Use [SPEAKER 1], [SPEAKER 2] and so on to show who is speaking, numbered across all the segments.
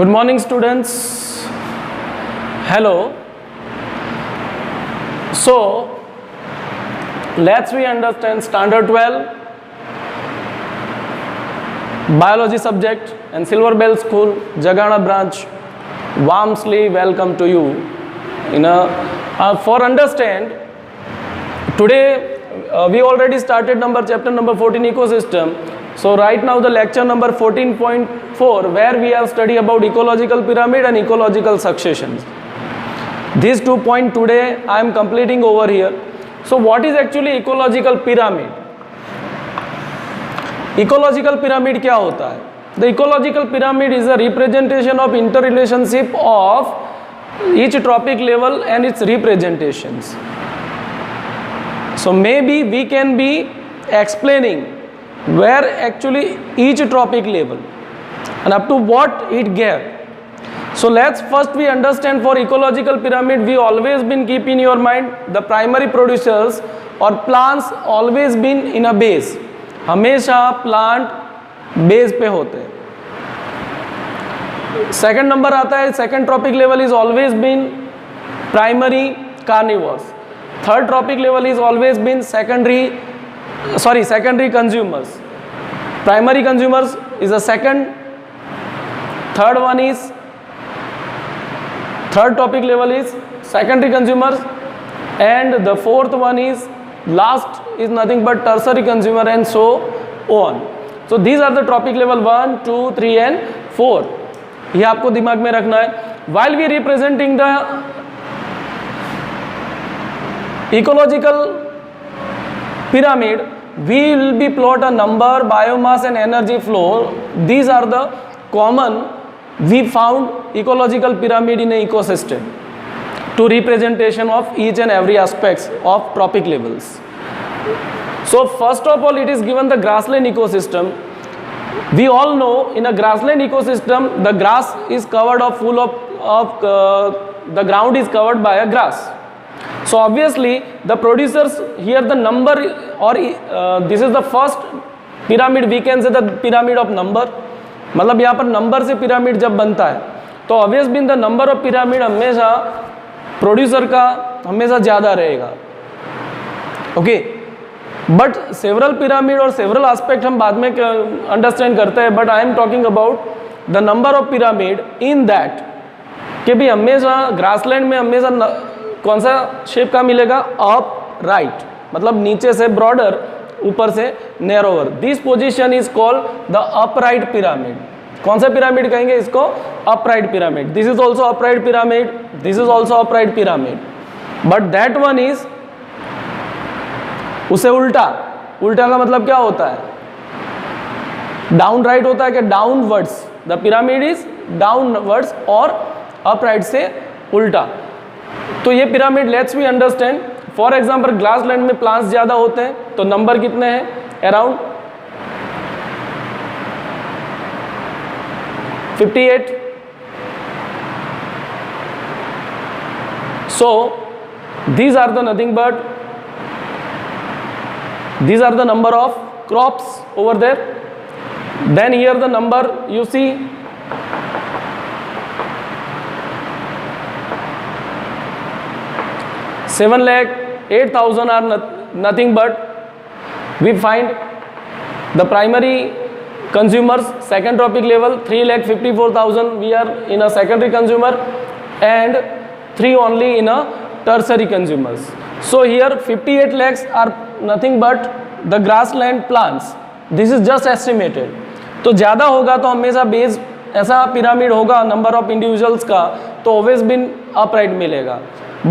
[SPEAKER 1] Good morning, students. Hello. So let's we understand standard 12 biology subject and Silver Bell School Jagana branch warmly welcome to you for understand today we already started chapter number 14 ecosystem. So right now the lecture number 14.4 where we have studied about ecological pyramid and ecological successions. These 2 points today I am completing over here. So what is actually ecological pyramid? Ecological pyramid क्या होता है? The ecological pyramid is a representation of interrelationship of each trophic level and its representations. So maybe we can be explaining where actually each trophic level and up to what it gave. So let's first we understand for ecological pyramid we always been keep in your mind the primary producers or plants always been in a base. हमेशा plant base पे होते हैं. Second number आता है second trophic level is always been primary carnivores. Third trophic level is always been secondary consumers. Primary consumers is a second. Third one is third topic level is secondary consumers, and the fourth one is last is nothing but tertiary consumer and so on. So these are the topic level 1, 2, 3 and 4. ये आपको दिमाग में रखना है. While we representing the ecological pyramid, we will be plot a number, biomass and energy flow. These are the common we found ecological pyramid in an ecosystem to representation of each and every aspects of trophic levels. So first of all it is given the grassland ecosystem. We all know in a grassland ecosystem the grass is covered of full of the ground is covered by a grass. So obviously the producers here the number or this is the first pyramid we can say the pyramid of number. मतलब यहाँ पर number से pyramid जब बनता है तो obvious been the number of pyramid हमेशा producer का हमेशा ज़्यादा रहेगा. ओके, बट सेवरल पिरामिड और सेवरल एस्पेक्ट हम बाद में अंडरस्टैंड करते हैं. But I am talking about the number of pyramid in that कि भी हमेशा ग्रासलैंड में हमेशा कौन सा शेप का मिलेगा? अप राइट, मतलब नीचे से ब्रॉडर ऊपर से narrower. This position is called the upright pyramid. कौन सा पिरामिड कहेंगे इसको? Upright pyramid. This is also upright pyramid, this is also upright pyramid, but that one is उसे उल्टा. उल्टा का मतलब क्या होता है? डाउन राइट होता है कि downwards. The pyramid is downwards और अपराइट से उल्टा. तो ये pyramid let's we understand. For example grassland में प्लांट्स ज़्यादा होते हैं तो नंबर कितने हैं? Around 58. So these are the nothing but these are the number of crops over there. Then here the number you see 7,08,000 are nothing but we find the primary consumers second trophic level. 3,54,000 we are in a secondary consumer and 3 only in a tertiary consumers. So here 58 lakhs are nothing but the grassland plants. This is just estimated. तो ज़्यादा होगा तो हमेशा base ऐसा pyramid होगा number of individuals का तो always been upright मिलेगा.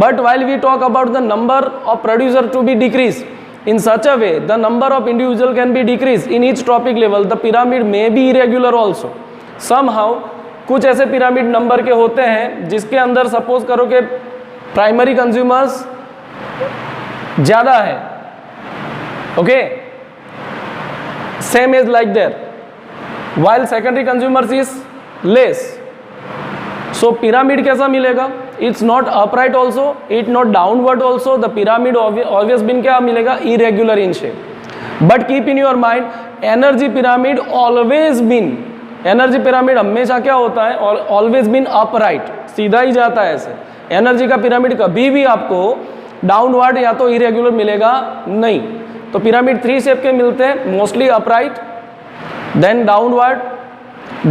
[SPEAKER 1] But while we talk about the number of producer to be decreased in such a way, the number of individual can be decreased in each trophic level. The pyramid may be irregular also. Somehow कुछ ऐसे pyramid number के होते हैं जिसके अंदर suppose करो कि primary consumers ज़्यादा है. Okay, same is like there while secondary consumers is less. So pyramid कैसा मिलेगा? It's not upright also, it's not downward also. The pyramid always been क्या मिलेगा? Irregular in shape. But keep in your mind, energy pyramid always been energy pyramid हमेशा क्या होता है, always been upright, सीधा ही जाता है ऐसे। एनर्जी का पिरामिड कभी भी आपको डाउनवर्ड या तो इरेगुलर मिलेगा नहीं। तो पिरामिड 3 शेप के मिलते हैं, mostly upright, then downward,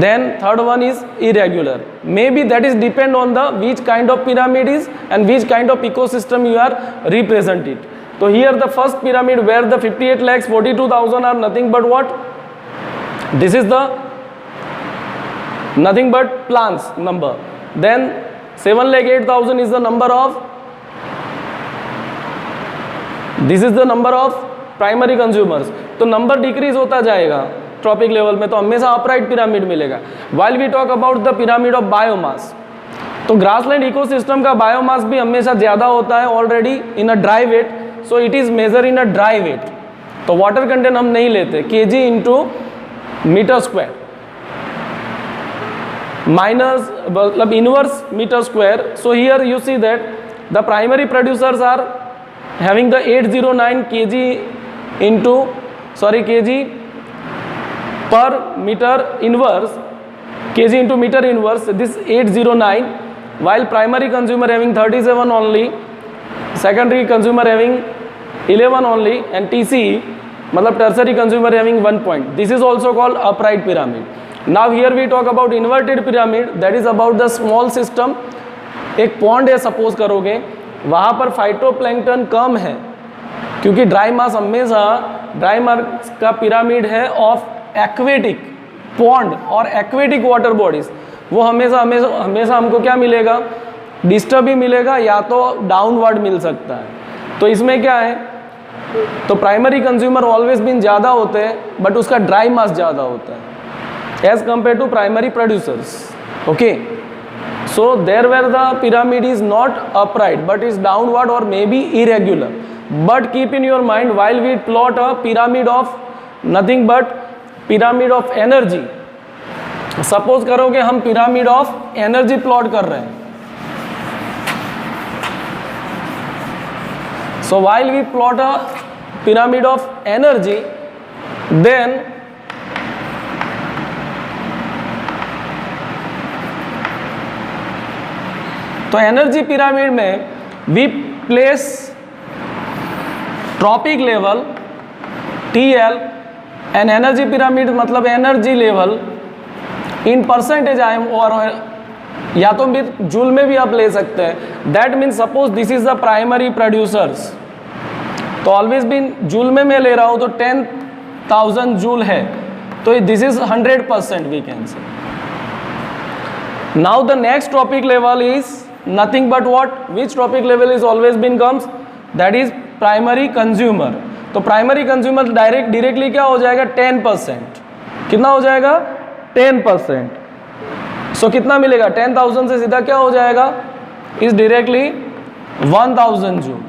[SPEAKER 1] then third one is irregular. Maybe that is depend on the which kind of pyramid is and which kind of ecosystem you are represented. So here the first pyramid where the 58,42,000 are nothing but what? This is the nothing but plants number. Then 7,08,000 is the number of, this is the number of primary consumers. तो number decrease होता जाएगा trophic level में, तो हमेशा upright pyramid मिलेगा। While we talk about the pyramid of biomass, तो grassland ecosystem का biomass भी हमेशा ज़्यादा होता है already in a dry weight, so it is major in a dry weight. तो वाटर कंटेंट हम नहीं लेते, kg into meter square minus मतलब inverse meter square. So here you see that the primary producers are having the 809 kg per meter inverse, kg into meter inverse, this 809, while primary consumer having 37 only, secondary consumer having 11 only, and TC मतलब tertiary consumer having 1 point. This is also called upright pyramid. Now here we talk about inverted pyramid, that is about the small system. एक pond है suppose करोगे, वहाँ पर phytoplankton कम है, क्योंकि dry मास हमेशा dry मास का पिरामिड है ऑफ एक्वेटिक पॉन्ड और एक्वेटिक वाटर बॉडीज, वो हमेशा हमेशा हमेशा हमको क्या मिलेगा, डिस्टर्ब ही मिलेगा या तो डाउनवर्ड मिल सकता है। तो इसमें क्या है, तो प्राइमरी कंज्यूमर ऑलवेज बीन ज़्यादा होते हैं, बट उसका ड्राई मास ज़्यादा होता है as compare to primary producers. Okay, so there where the pyramid is not upright but is downward और may be irregular, but keep in your mind while we plot a pyramid of nothing but pyramid of energy, suppose करोगे हम pyramid of energy plot कर रहे हैं, so while we plot a pyramid of energy, then तो energy pyramid में we place trophic level TL and energy pyramid मतलब energy level in percentage I am, और या तो भी जूल में भी आप ले सकते हैं। That means suppose this is the primary producers, तो ऑलवेज बीन जूल में मैं ले रहा हूँ, तो 10,000 जूल है, तो this is 100% we can say. Now the next trophic level is nothing but what, which trophic level is always been comes, that is primary consumer. तो प्राइमरी कंज्यूमर डायरेक्टली क्या हो जाएगा, 10%। कितना हो जाएगा, 10%। सो कितना मिलेगा, 10,000 से सीधा क्या हो जाएगा, is directly 1,000 joule.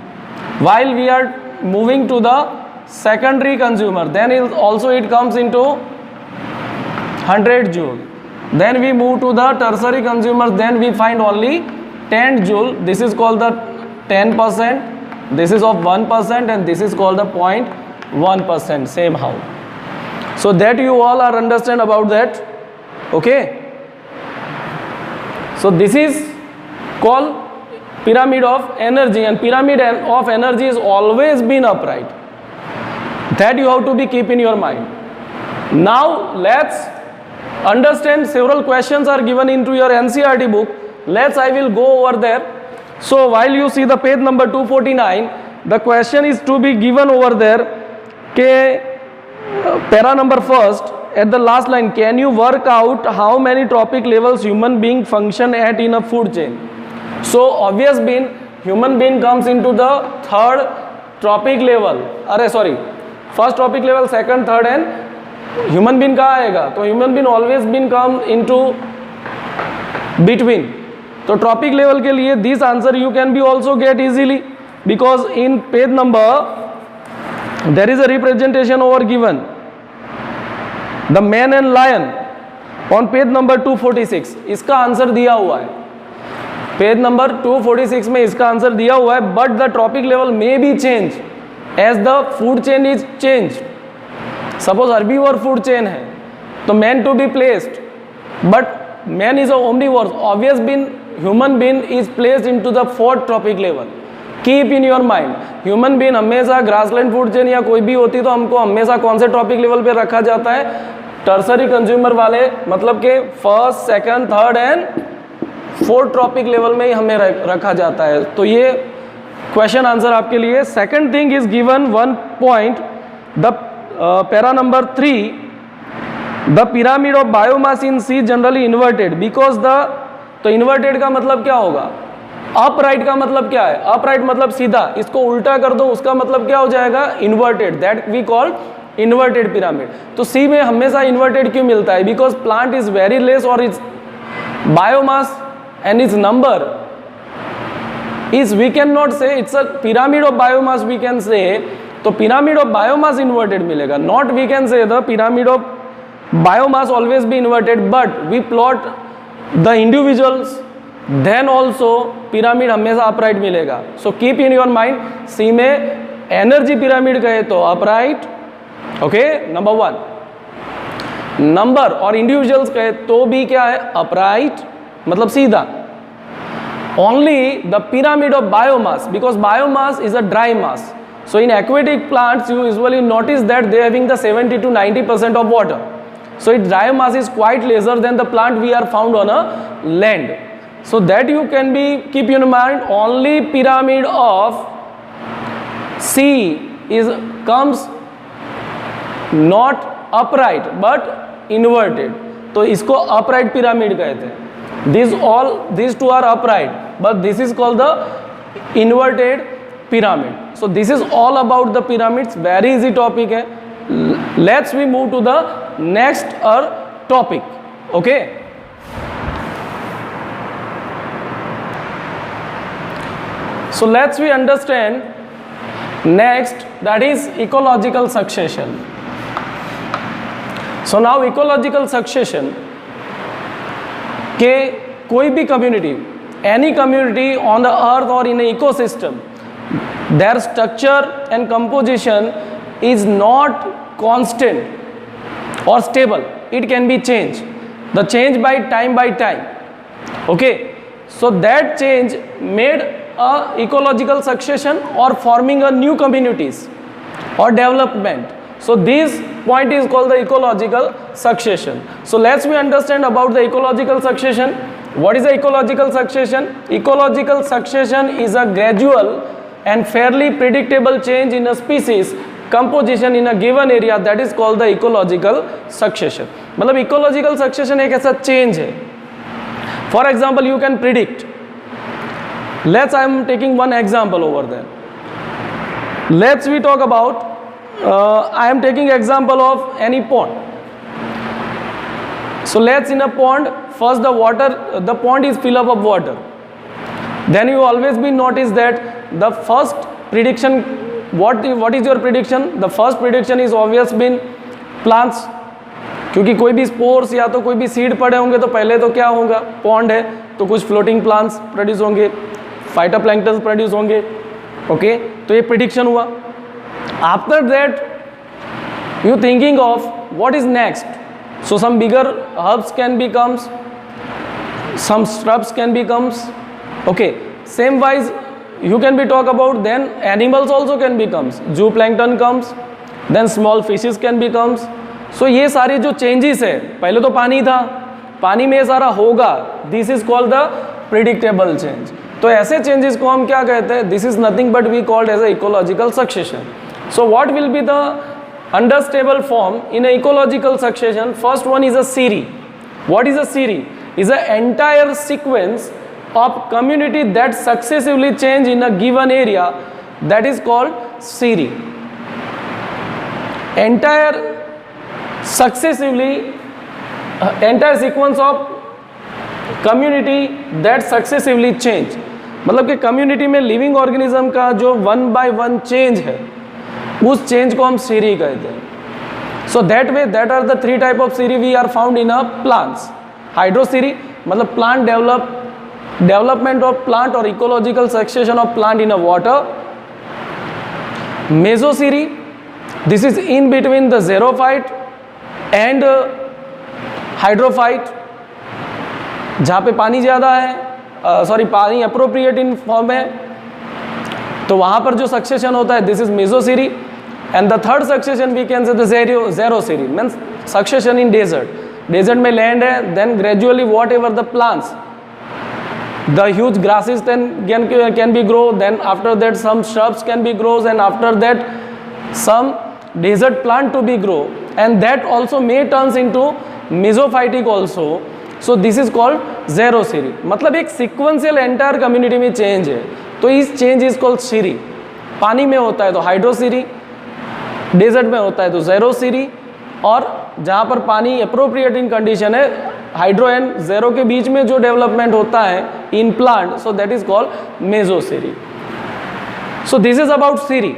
[SPEAKER 1] While we are moving to the secondary consumer, then is also it comes into 100 joule. Then we move to the tertiary consumer, then we find only 10 joule. This is called the 10%, this is of 1%, and this is called the 0.1%, same how. So that you all are understand about that, okay? So this is called pyramid of energy, and pyramid of energy is always been upright. That you have to be keep in your mind. Now let's understand, several questions are given into your NCERT book. I will go over there. So while you see the page number 249, the question is to be given over there. Para number first, at the last line, can you work out how many trophic levels human being function at in a food chain? So obvious being, human being comes into the third trophic level. First trophic level, second, third, and human being कहाँ आएगा, तो human being always been come into between. तो trophic level के लिए this answer you can be also get easily, because in page number there is a representation over given the man and lion on page number 246, इसका answer दिया हुआ है page number 246 में, इसका answer दिया हुआ है। But the trophic level may be change as the food chain is change. Suppose herbivore food chain है, तो man to be placed but man is a omnivore. Obvious being human being is placed into the fourth trophic level. Keep in your mind, human being हमेशा grassland food chain या कोई भी होती तो हमको हमेशा कौन से टॉपिक लेवल पे रखा जाता है, टर्सरी कंज्यूमर वाले, मतलब कि first second third and fourth topic level में ही हमें रखा जाता है. तो ये क्वेश्चन आंसर आपके लिए. Second thing is given 1 point, the para number 3, the pyramid of biomass in sea generally inverted because the, तो इन्वर्टेड का मतलब क्या होगा, अपराइट का मतलब क्या है, अपराइट मतलब सीधा, इसको उल्टा कर दो उसका मतलब क्या हो जाएगा, inverted, that we call inverted pyramid. तो सी में हमेशा इन्वर्टेड क्यों मिलता है, because plant is very less और is biomass and is number is, we cannot say it's a pyramid of biomass, we can say तो pyramid of biomass inverted मिलेगा, not we can say the pyramid of biomass always be inverted, but we plot the individuals then also pyramid हमेशा upright मिलेगा. So keep in your mind, C में energy pyramid कहे तो upright, okay, number 1. Number और individuals कहे तो भी क्या है, upright, मतलब सीधा. Only the pyramid of biomass, because biomass is a dry mass. So in aquatic plants you usually notice that they are having the 70 to 90% of water. So its dry mass is quite lesser than the plant we are found on a land. So that you can be keep in mind, only pyramid of C is comes not upright but inverted. तो इसको upright pyramid कहते हैं. These two are upright, but this is called the inverted pyramid. So this is all about the pyramids, very easy topic है. Let's we move to the next topic, okay. So let's we understand next, that is ecological succession. So now ecological succession कि कोई भी community, any community on the earth और in ecosystem, there structure and composition is not constant और stable, it can be change, the change by time, okay. So that change made a ecological succession और forming a new communities or development. So this point is called the ecological succession. So let's we understand about the ecological succession. What is the ecological succession? Ecological succession is a gradual and fairly predictable change in a species composition in a given area, that is called the ecological succession. मतलब ecological succession एक ऐसा change है. For example, you can predict. I am taking one example over there. Let's we talk about I am taking example of any pond. So let's in a pond, first the pond is fill up of water. Then you always be notice that the first prediction, what is your prediction? The first prediction is obvious been plants. क्योंकि कोई भी spores या तो कोई भी seed पड़े होंगे तो पहले तो क्या होगा, पॉन्ड है तो कुछ फ्लोटिंग प्लांट्स प्रोड्यूस होंगे, फाइटोप्लैंक्टन प्रोड्यूस होंगे, ओके. तो ये प्रिडिक्शन हुआ. After that you thinking of what is next. So some bigger herbs can be comes, some shrubs can be comes, okay. Same wise you can be talk about, then animals also can be comes, zooplankton comes, then small fishes can be comes. So ये सारे जो changes है, पहले तो पानी था, पानी में ये सारा होगा, this is called the predictable change. तो ऐसे changes को हम क्या कहते हैं, this is nothing but we called as a ecological succession. So what will be the understable form in a ecological succession? First one is a series. What is a series? Is an entire sequence of community that successively change in a given area, that is called series. Entire sequence of community that successively change, मतलब कि community में living organism का जो one by one change है, उस change को हम sere कहते हैं. So that way that are the three type of sere we are found in a plants. Hydrosere मतलब plant development of plant or ecological succession of plant in a water. Mesoseri, this is in between the xerophyte and hydrophyte. जहाँ पे पानी ज़्यादा है, पानी appropriate in form है, तो वहाँ पर जो सक्सेशन होता है this is mesosere. And the third succession we can say the xerosere means succession in desert में लैंड है, then gradually whatever the plants, the huge grasses then can be grow, then after that some shrubs can be grows, and after that some desert plant to be grow, and that also may turns into mesophytic also. So this is called xerosery. मतलब एक sequential entire community में change है, तो इस change is called sery. पानी में होता है तो हाइड्रोसीरी, डेजर्ट में होता है तो ज़ेरोसीरी, और जहाँ पर पानी अप्रोप्रिएट इन कंडीशन है, हाइड्रो एंड ज़ेरो के बीच में जो डेवलपमेंट होता है in plant, so that is called mesosere. So this is about sere.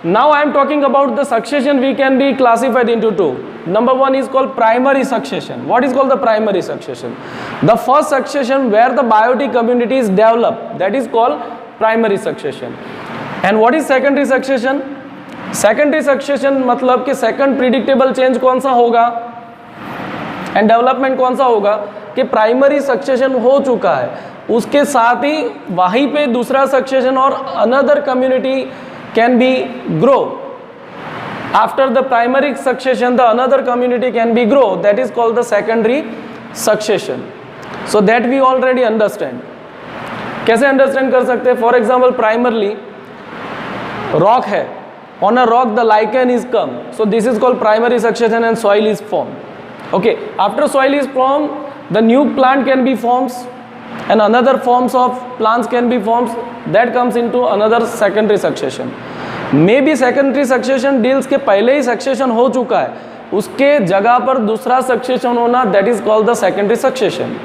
[SPEAKER 1] Now I am talking about the succession. We can be classified into two. Number one is called primary succession. What is called the primary succession? The first succession where the biotic community is develop, that is called primary succession. And what is secondary succession? Secondary succession मतलब कि second predictable change कौन सा होगा and development कौन सा होगा कि primary succession हो चुका है, उसके साथ ही वहीं पे दूसरा सक्सेशन और another community can be grow. After the primary succession the another community can be grow, that is called the secondary succession. So that we already understand. कैसे अंडरस्टैंड कर सकते हैं? फॉर एग्जाम्पल प्राइमरली रॉक है, on a rock the lichen is come, so this is called primary succession and soil is formed. Okay, after soil is formed the new plant can be formed and another forms of plants can be formed, that comes into another secondary succession. Maybe secondary succession deals के पहले ही succession हो चुका है, उसके जगह पर दूसरा succession होना, that is called the secondary succession.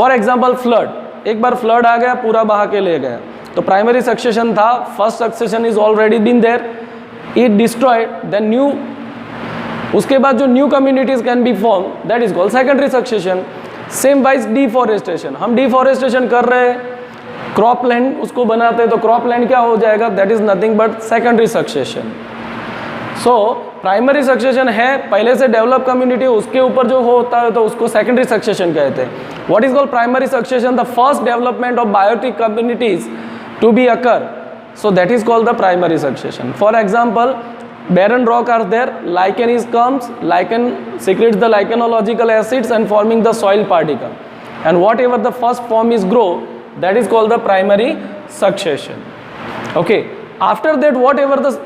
[SPEAKER 1] For example flood, एक बार flood आ गया पूरा बहा के ले गया, तो प्राइमरी सक्सेशन था, first succession is already been there, it destroyed, then new, उसके बाद जो new communities can be form, that is called secondary succession. Same wise deforestation, हम डिफॉरेस्टेशन कर रहे हैं, क्रॉप लैंड उसको बनाते हैं, तो क्रॉप लैंड क्या हो जाएगा? That is nothing but secondary succession. So primary succession है पहले से डेवलप कम्युनिटी, उसके ऊपर जो होता है तो उसको सेकेंडरी सक्सेशन कहते हैं. What is called primary succession? The first development of biotic communities to be occur, so that is called the primary succession. For example, barren rock are there, lichen is comes, lichen secretes the lichenological acids and forming the soil particle, and whatever the first form is grow, that is called the primary succession. Okay, after that whatever the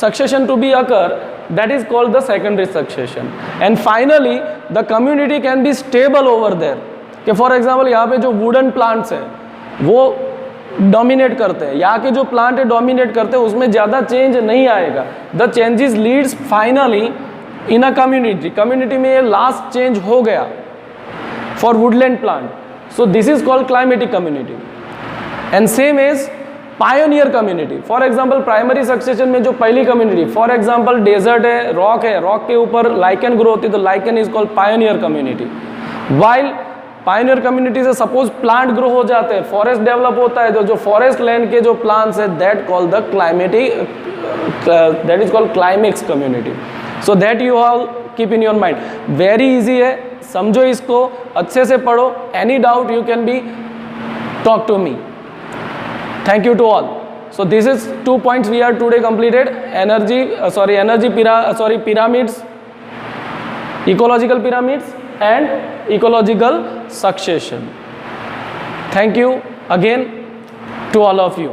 [SPEAKER 1] succession to be occur, that is called the secondary succession. And finally the community can be stable over there. कि for example यहाँ पे जो wooden plants है वो dominate करते हैं, यहाँ के जो प्लांट है डोमिनेट करते हैं, उसमें ज़्यादा चेंज नहीं आएगा. The changes leads finally in a community में ये लास्ट चेंज हो गया for woodland plant. So this is called climatic community. And same is pioneer community. For example primary succession में जो पहली कम्युनिटी, फॉर एग्जांपल डेजर्ट है, rock के ऊपर लाइकन ग्रो होती है, तो lichen is called pioneer community. While pioneer community से सपोज प्लांट ग्रो हो जाते हैं, फॉरेस्ट डेवलप होता है, तो जो फॉरेस्ट लैंड के जो प्लांट्स है that call the climatic, that is called climax community. So that you all keep in your mind. Very easy है, समझो इसको, अच्छे से पढ़ो. Any doubt you can be talk to me. Thank you to all. So this is 2 points we are today completed. Pyramids, ecological pyramids and ecological succession. Thank you again to all of you.